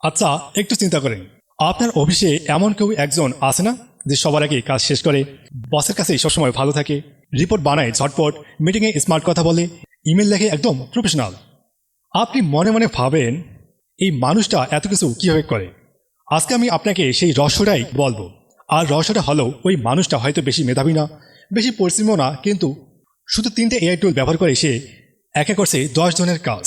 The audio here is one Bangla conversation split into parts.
আচ্ছা, একটু চিন্তা করেন। আপনার অফিসে এমন কেউ একজন আছে না, যে সবার আগে কাজ শেষ করে, বসের কাছে সবসময় ভালো থাকে, রিপোর্ট বানায় ঝটপট, মিটিংয়ে স্মার্ট কথা বলে, ইমেল লেখে একদম প্রফেশনাল। আপনি মনে মনে ভাবেন, এই মানুষটা এত কিছু কীভাবে করে? আজকে আমি আপনাকে সেই রহস্যটাই বলবো। আর রহস্যটা হলো, ওই মানুষটা হয়তো বেশি মেধাবী না, বেশি পরিশ্রমও না, কিন্তু শুধু 3টে এআই টুল ব্যবহার করে সে একে করছে 10 জনের কাজ।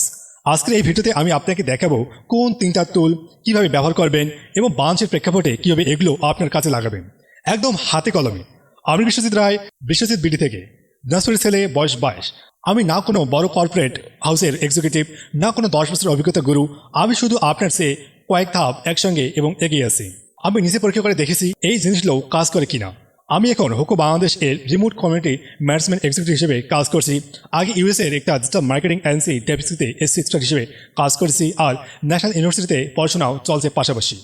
আজকের এই ভিডিওতে আমি আপনাকে দেখাবো কোন 3টা টুল কিভাবে ব্যবহার করবেন এবং বাংলাদেশের প্রেক্ষাপটে কিভাবে এগুলো আপনার কাজে লাগাবেন, একদম হাতে কলমে। আমি বিশ্বজিৎ রায়, বিশ্বজিৎ বিডি থেকে, দিনাজপুরের ছেলে, বয়স 22। আমি না কোনো বড় কর্পোরেট হাউসের এক্সিকিউটিভ, না কোনো 10 বছরের অভিজ্ঞতা গুরু। আমি শুধু আপনার চেয়ে কয়েক ধাপ একসঙ্গে এবং এগিয়ে আছি। আমি নিজে পরীক্ষা করে দেখেছি এই জিনিসগুলো কাজ করে কিনা। আমি এখন হুকো বাংলাদেশ এর রিমোট কমিউনিটি ম্যানেজমেন্ট এক্সিকিউটিভ হিসেবে কাজ করছি। আগে ইউএস এর একটা ডিজিটাল মার্কেটিং এজেন্সি ডেভিসিতে এসসি এক্সপার্ট হিসেবে কাজ করছি, আর ন্যাশনাল ইউনিভার্সিটিতে পড়াশোনাও চলছে পাশাপাশি।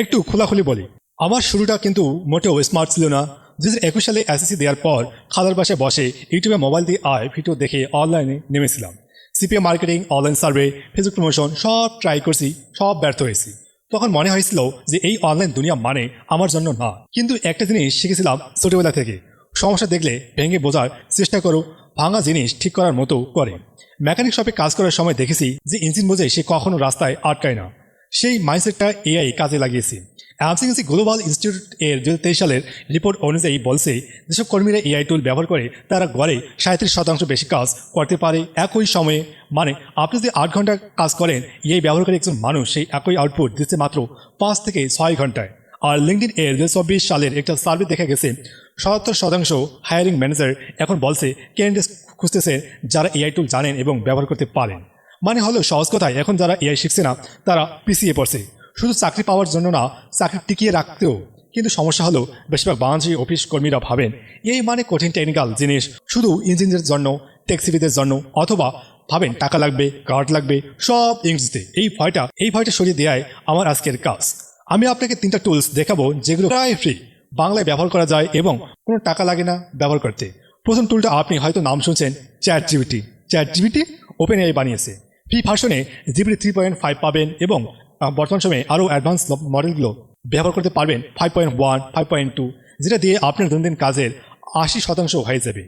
একটু খোলাখুলি বলি, আমার শুরুটা কিন্তু মোটেও স্মার্ট ছিল না। 2021 সালে এসএসসি দেওয়ার পর খালার বাসায় বসে ইউটিউবে মোবাইল দিয়ে ভিডিও দেখে অনলাইনে নেমেছিলাম। CPA marketing, online survey, Facebook promotion সব ট্রাই করছি, সব ব্যর্থ হয়েছি। তখন মনে হয়েছিল যে এই অনলাইন দুনিয়া মানে আমার জন্য না। কিন্তু একটা জিনিস শিখেছিলাম ছোটবেলা থেকে, সমস্যা দেখলে ভেঙে বোঝার চেষ্টা করো, ভাঙা জিনিস ঠিক করার মতো করে। মেকানিক শপে কাজ করার সময় দেখেছি যে ইঞ্জিন বোঝে সে কখনো রাস্তায় আটকায় না। সেই মাইন্ডসেটটা এআই কাজে লাগিয়েছি। অ্যামসিএনসি গ্লোবাল ইনস্টিটিউট এর 2023 সালের রিপোর্ট অনুযায়ী বলছে, যেসব কর্মীরা এআই টুল ব্যবহার করে তারা গড়ে 37% বেশি কাজ করতে পারে একই সময়ে। মানে আপনি যদি 8 ঘন্টা কাজ করেন, এআই ব্যবহার করে একজন মানুষ সেই একই আউটপুট দিচ্ছে মাত্র 5 থেকে 6 ঘন্টায়। আর লিঙ্কডইন এর 2024 সালের একটা সার্ভে দেখা গেছে 77% হায়ারিং ম্যানেজার এখন বলছে ক্যান্ডিডেট খুঁজতেছে যারা এআই টুল জানেন এবং ব্যবহার করতে পারেন। মানে হলো সহজ কথায়, এখন যারা এআই শিখছে না তারা পিছিয়ে পড়ছে, শুধু চাকরি পাওয়ার জন্য না, চাকরি টিকিয়ে রাখতেও। কিন্তু সমস্যা হলো, বেশিরভাগ বাংলাদেশি অফিস কর্মীরা ভাবেন এই মানে কঠিন টেকনিক্যাল জিনিস, শুধু ইঞ্জিনিয়ারদের জন্য, ট্যাক্সিবিদের জন্য, অথবা ভাবেন টাকা লাগবে, কার্ড লাগবে, সব ইংরেজিতে। এই ভয়টা সরিয়ে দেওয়াই আমার আজকের কাজ। আমি আপনাকে 3টা টুলস দেখাবো যেগুলো প্রায় ফ্রি, বাংলায় ব্যবহার করা যায় এবং কোনো টাকা লাগে না ব্যবহার করতে। প্রথম টুলটা আপনি হয়তো নাম শুনছেন, চ্যাটজিপিটি। চ্যাটজিপিটি ওপেন এআই বানিয়েছে। ফ্রি ভার্সনে জিপিটি 3.5 পাবেন এবং বর্তমান সময়ে আরও অ্যাডভান্স মডেলগুলো ব্যবহার করতে পারবেন 5.1, 5.2, যেটা দিয়ে আপনার দৈনন্দিন কাজের 80% হয়ে যাবে।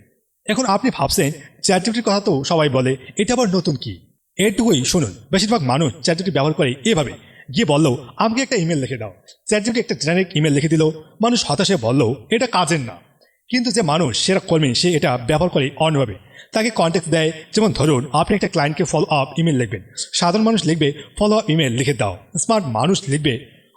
এখন আপনি ভাবছেন চ্যাটজিপিটির কথা তো সবাই বলে, এটা আবার নতুন কি? এটুকুই শুনুন। বেশিরভাগ মানুষ চ্যাটজিপিটি ব্যবহার করে এভাবে, গিয়ে বললো আমাকে একটা ইমেল লিখে দাও। চ্যাটজিপিটি একটা জেনারিক ইমেল লিখে দিল, মানুষ হতাশে বললো এটা কাজের না। কিন্তু যে মানুষ সেরা কর্মী, সে এটা ব্যবহার করে অন্যভাবে, তাকে কন্ট্যাক্ট দেয়। যেমন ধরুন, আপনি একটা ক্লায়েন্টকে ফলো আপ ইমেল লিখবেন, সাধারণ মানুষ লিখবে ফলো আপ ইমেল লিখে দাও। স্মার্ট মানুষ লিখবে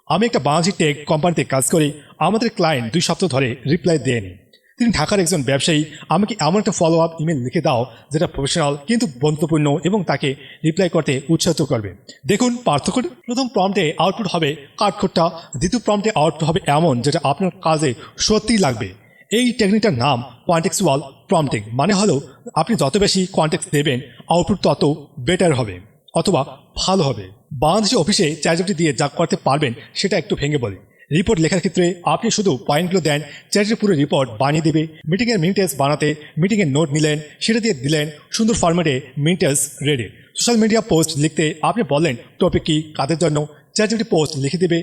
আমি একটা বাংলাদেশি টেক কোম্পানিতে কাজ করি, আমাদের ক্লায়েন্ট 2 সপ্তাহ ধরে রিপ্লাই দেয়নি। তিনি ঢাকার একজন ব্যবসায়ী, আমাকে এমন একটা ফলো আপ ইমেল লিখে দাও যেটা প্রফেশনাল কিন্তু বন্ধুত্বপূর্ণ এবং তাকে রিপ্লাই করতে উৎসাহিত করবে। দেখুন পার্থক্য, প্রথম প্রম্পটে আউটপুট হবে কাঠখোট্টা, দ্বিতীয় প্রম্পটে আউটপুট হবে এমন যেটা আপনার কাজে সত্যিই লাগবে। এই টেকনিকটার নাম কনটেক্সচুয়াল প্রম্পটিং। মানে হলো আপনি যত বেশি কনটেক্সট দেবেন, আউটপুট তত বেটার হবে অথবা ভালো হবে। বাংলাদেশি অফিসে চ্যাটজিপিটি দিয়ে যা করতে পারবেন সেটা একটু ভেঙে বলি। রিপোর্ট লেখার ক্ষেত্রে আপনি শুধু পয়েন্টগুলো দেন, চ্যাটজিপিটি পুরো রিপোর্ট বানিয়ে দেবে। মিটিংয়ের মিনিটেস বানাতে মিটিংয়ের নোট নিলেন, সেটা দিয়ে দিলেন সুন্দর ফরম্যাটে, মিনিটেস রেডি। সোশ্যাল মিডিয়া পোস্ট লিখতে আপনি বললেন টপিক কি, কাদের জন্য, চ্যাটজিপিটি পোস্ট লিখে দেবে।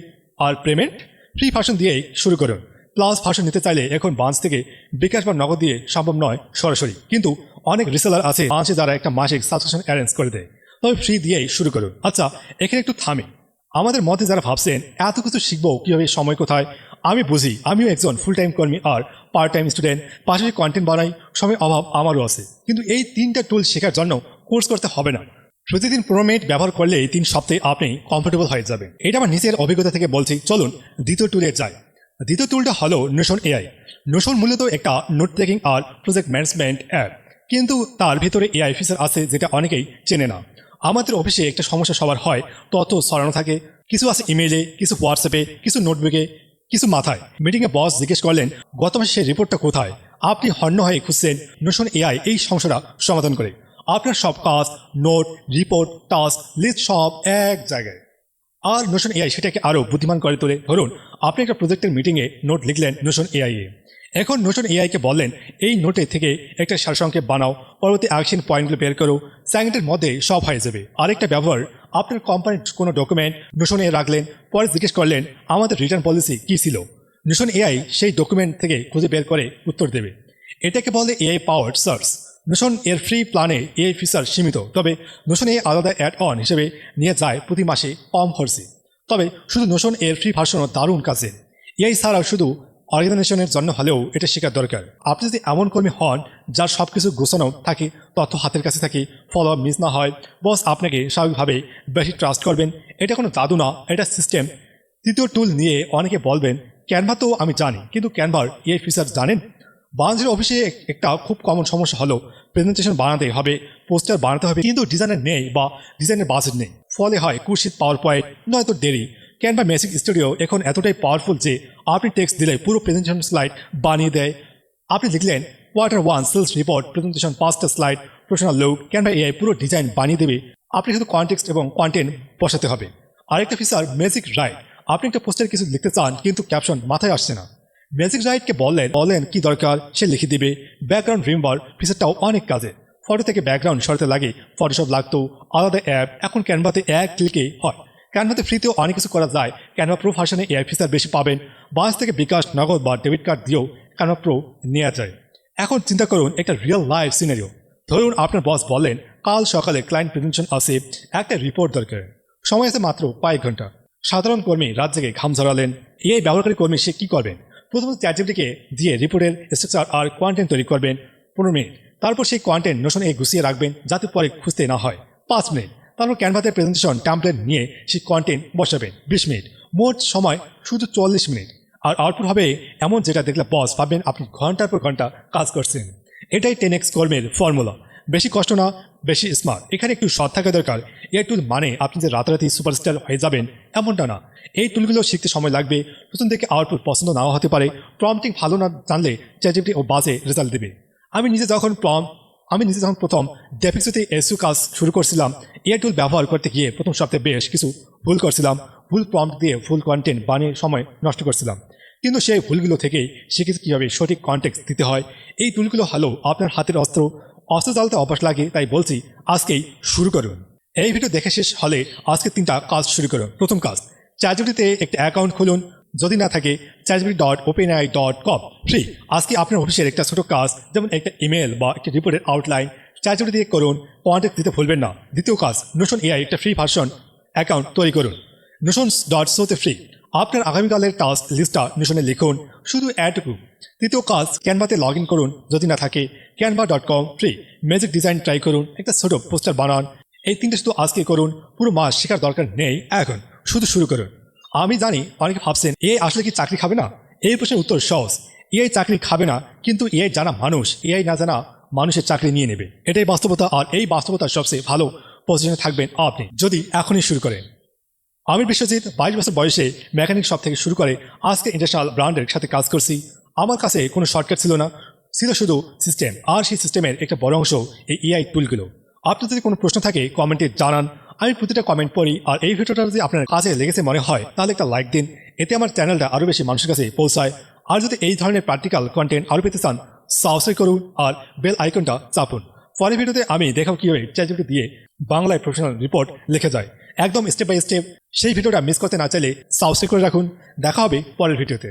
আর পেমেন্ট ফ্রি ভার্সন দিয়েই শুরু করুন। প্লাস ভার্সন নিতে চাইলে এখন বাংলাদেশ থেকে বিকাশ বা নগদ দিয়ে সম্ভব নয় সরাসরি, কিন্তু অনেক রিসেলার আছে বাংলাদেশে যারা একটা মাসিক সাবস্ক্রিপশন অ্যারেঞ্জ করে দেয়। তবে ফ্রি দিয়েই শুরু করুন। আচ্ছা, এখানে একটু থামি। আমাদের মধ্যে যারা ভাবছেন এত কিছু শিখবো কীভাবে, সময় কোথায়, আমি বুঝি, আমিও একজন ফুল টাইম কর্মী আর পার্ট টাইম স্টুডেন্ট, পাশাপাশি কন্টেন্ট বানাই, সময় অভাব আমারও আছে। কিন্তু এই 3টা টুল শেখার জন্য কোর্স করতে হবে না। প্রতিদিন 15 মিনিট ব্যবহার করলেই 3 সপ্তাহে আপনি কমফোর্টেবল হয়ে যাবেন। এটা আমার নিজের অভিজ্ঞতা থেকে বলছি। চলুন দ্বিতীয় টুলে যাই। দ্বিতীয় টুলটা হলো নোশন এআই। নোশন মূলত একটা নোট টেকিং আর প্রজেক্ট ম্যানেজমেন্ট অ্যাপ, কিন্তু তার ভিতরে এআই ফিচার আছে যেটা অনেকেই চেনে না। আমাদের অফিসে একটা সমস্যা সবার হয়, তথ্য ছড়ানো থাকে, কিছু আছে ইমেইলে, কিছু হোয়াটসঅ্যাপে, কিছু নোটবুকে, কিছু মাথায়। মিটিংয়ে বস জিজ্ঞেস করলেন গত মাসে সেই রিপোর্টটা কোথায়। আপনি হন্য হয়ে খুঁজছেন, নোশন এআই এই সমস্যাটা সমাধান করে। আপনার সব কাজ, নোট, রিপোর্ট, টাস্ক, লিস্ট সব এক জায়গায়। আর নোশন এআই সেটাকে আরও বুদ্ধিমান করে তোলে। ধরুন আপনি একটা প্রজেক্টের মিটিংয়ে নোট লিখলেন নোশন এআই এ। এখন নোশন এআইকে বললেন এই নোটে থেকে একটা সারসংক্ষেপ বানাও, পরবর্তী অ্যাকশন পয়েন্টগুলো বের করো, সেকেন্ডের মধ্যে সব হয়ে যাবে। আরেকটা ব্যবহার, আপনার কোম্পানির কোনো ডকুমেন্ট নোশন এ রাখলেন, পরে জিজ্ঞেস করলেন আমাদের রিটার্ন পলিসি কী ছিল। নোশন এআই সেই ডকুমেন্ট থেকে খুঁজে বের করে উত্তর দেবে। এটাকে বলে এআই পাওয়ার্ড সার্চ। নোশন এর ফ্রি প্ল্যানে এআই ফিচার সীমিত, তবে নোশন এ আলাদা অ্যাড অন হিসেবে নিয়ে যায় প্রতি মাসে কম খরচে। তবে শুধু নোশন এর ফ্রি ভার্সনও দারুণ কাজে। এআই ছাড়াও শুধু অর্গানাইজেশনের জন্য হলেও এটা শেখার দরকার। আপনি যদি এমন কর্মী হন যার সব কিছু গোছানো থাকে, তথ্য হাতের কাছে থাকে, ফলো মিস না হয়, বস আপনাকে স্বাভাবিকভাবে বেশি ট্রাস্ট করবেন। এটা কোনো জাদু না, এটা সিস্টেম। তৃতীয় টুল নিয়ে অনেকে বলবেন ক্যানভা তো আমি জানি, কিন্তু ক্যানভার এই ফিচার জানেন? বাংলাদেশের অফিসে একটা খুব কমন সমস্যা হলো প্রেজেন্টেশন বানাতে হবে, পোস্টার বানাতে হবে, কিন্তু ডিজাইনার নেই বা ডিজাইনের বাজেট নেই। ফলে হয় কুর্সিত পাওয়ার পয়েন্ট, নয়তো দেরি। ক্যানভা ম্যাজিক স্টুডিও এখন এতটাই পাওয়ারফুল যে আপনি টেক্সট দিলে পুরো প্রেজেন্টেশন স্লাইড বানিয়ে দেয়। আপনি লিখলেন Q1 সেলস রিপোর্ট প্রেজেন্টেশন 5টা slide professional look, Canva AI পুরো ডিজাইন বানিয়ে দেবে। আপনি শুধু কনটেক্সট এবং কন্টেন্ট বসাতে হবে। আরেকটা ফিচার ম্যাজিক রাইট। আপনি একটা পোস্টারে কিছু লিখতে চান কিন্তু ক্যাপশন মাথায় আসছে না, ম্যাজিক রাইটকে বলেন কি দরকার, সে লিখে দিবে। ব্যাকগ্রাউন্ড রিমুভার ফিচারটাও অনেক কাজে। ফটো থেকে ব্যাকগ্রাউন্ড সরাতে লাগে ফটোশপ লাগতো, আলাদা অ্যাপ, এখন ক্যানভাতে এক ক্লিকে হয়। ক্যানভাতে ফ্রিতেও অনেক কিছু করা যায়। ক্যানভা প্রো ভার্সনে এআই ফিচার বেশি পাবেন। বাস থেকে বিকাশ, নগদ বা ডেবিট কার্ড দিয়েও ক্যানভা প্রো নেওয়া যায়। এখন চিন্তা করুন একটা রিয়েল লাইফ সিনারিও। ধরুন আপনার বস বলেন কাল সকালে ক্লায়েন্ট প্রেজেন্টেশন আসে, একটা রিপোর্ট দরকার, সময় আছে মাত্র 5 ঘন্টা। সাধারণ কর্মী রাত জেগে ঘাম ঝরালেন। এআই ব্যবহারকারী কর্মী সে কী করবেন? প্রথমত চ্যাটজিপিটিকে দিয়ে রিপোর্টের স্ট্রাকচার আর কন্টেন্ট তৈরি করবেন 15 মিনিট। তারপর সেই কন্টেন্ট নোশন এ গুছিয়ে রাখবেন যাতে পরে খুঁজতে না হয় 5 মিনিট। তারপর ক্যানভাতে প্রেজেন্টেশন টেমপ্লেট নিয়ে সেই কন্টেন্ট বসাবেন 20 মিনিট। মোট সময় শুধু 40 মিনিট। আর আউটপুট হবে এমন যেটা দেখলে বস ভাববেন আপনি ঘন্টার পর ঘন্টা কাজ করছেন। এটাই 10x কর্মের ফর্মুলা। বেশি কষ্ট না, বেশি স্মার্ট। এখানে একটু সৎ থাকা দরকার। এই টুল মানে আপনি যে রাতারাতি সুপারস্টার হয়ে যাবেন এমনটা না। এই টুলগুলো শিখতে সময় লাগবে। প্রথম থেকে আউটপুট পছন্দ নাও হতে পারে। প্রম্পটিং ভালো না জানলে চ্যাটজিপিটি ও বাজে রেজাল্ট দেবে। আমি নিজে যখন প্রথম ডেফিক্সিতে এসইও কাজ শুরু করছিলাম, এই টুল ব্যবহার করতে গিয়ে প্রথম সপ্তাহে বেশ কিছু ভুল করছিলাম। ভুল প্রম্পট দিয়ে ফুল কন্টেন্ট বানিয়ে সময় নষ্ট করছিলাম, কিন্তু সেই ভুলগুলো থেকেই শিখেছি কীভাবে সঠিক কন্টেক্সট দিতে হয়। এই টুলগুলো হলো আপনার হাতের অস্ত্র চালাতে অভ্যাস লাগে। তাই বলছি আজকেই শুরু করুন। এই ভিডিও দেখে শেষ হলে আজকে 3টা কাজ শুরু করুন। প্রথম কাজ, চ্যাটজিপিটিতে একটা অ্যাকাউন্ট খুলুন। যদি না থাকে chatgpt.openai.com ফ্রি। আজকে আপনার অফিসের একটা ছোট কাজ, যেমন একটা ইমেল বা একটা রিপোর্টের আউটলাইন, চ্যাটজিপিটি দিয়ে করুন। কন্টেক্ট দিতে ভুলবেন না। দ্বিতীয় কাজ, নোশন এআই একটা ফ্রি ভার্সন অ্যাকাউন্ট তৈরি করুন। notions.so-তে ফ্রি। আপনার আগামীকালের টাস্ক লিস্টটা নোশনে লিখুন, শুধু এটুকু। তৃতীয় কাজ, ক্যানভাতে লগ ইন করুন। যদি না থাকে canva.com free. Magic design try করুন, একটা ছোট পোস্টার বানান। এই 3টে শুধু আজকে করুন, পুরো মাস শেখার দরকার নেই, এখন শুধু শুরু করুন। আমি জানি অনেকে ভাবছেন এআই আসলে কি চাকরি খাবে না? এই প্রশ্নের উত্তর সহজ। এআই চাকরি খাবে না, কিন্তু এআই জানা মানুষ এআই না জানা মানুষের চাকরি নিয়ে নেবে। এটাই বাস্তবতা। আর এই বাস্তবতার সবচেয়ে ভালো পজিশনে থাকবেন আপনি যদি এখনই শুরু করেন। আমি বিশ্বজিৎ, 22 বছর বয়সে মেকানিক শপ থেকে শুরু করে আজকে ইন্টারন্যাশনাল ব্র্যান্ডের সাথে কাজ করছি। আমার কাছে কোনো শর্টকাট ছিল না, ছিল শুধু সিস্টেম। আর সেই সিস্টেমের একটা বড় অংশ এই এআই টুলগুলো। আপনার যদি কোনো প্রশ্ন থাকে কমেন্টে জানান, আমি প্রতিটা কমেন্ট পড়ি। আর এই ভিডিওটা যদি আপনার কাজে লেগেছে মনে হয় তাহলে একটা লাইক দিন, এতে আমার চ্যানেলটা আরও বেশি মানুষের কাছে পৌঁছায়। আর যদি এই ধরনের প্র্যাকটিক্যাল কন্টেন্ট আরও পেতে চান, সাবস্ক্রাইব করুন আর বেল আইকনটা চাপুন। পরের ভিডিওতে আমি দেখাবো কীভাবে চ্যাটজিপিটি দিয়ে বাংলায় প্রফেশনাল রিপোর্ট লিখে যায়, একদম স্টেপ বাই স্টেপ। সেই ভিডিওটা মিস করতে না চাইলে সাবস্ক্রাইব করে রাখুন। দেখা হবে পরের ভিডিওতে।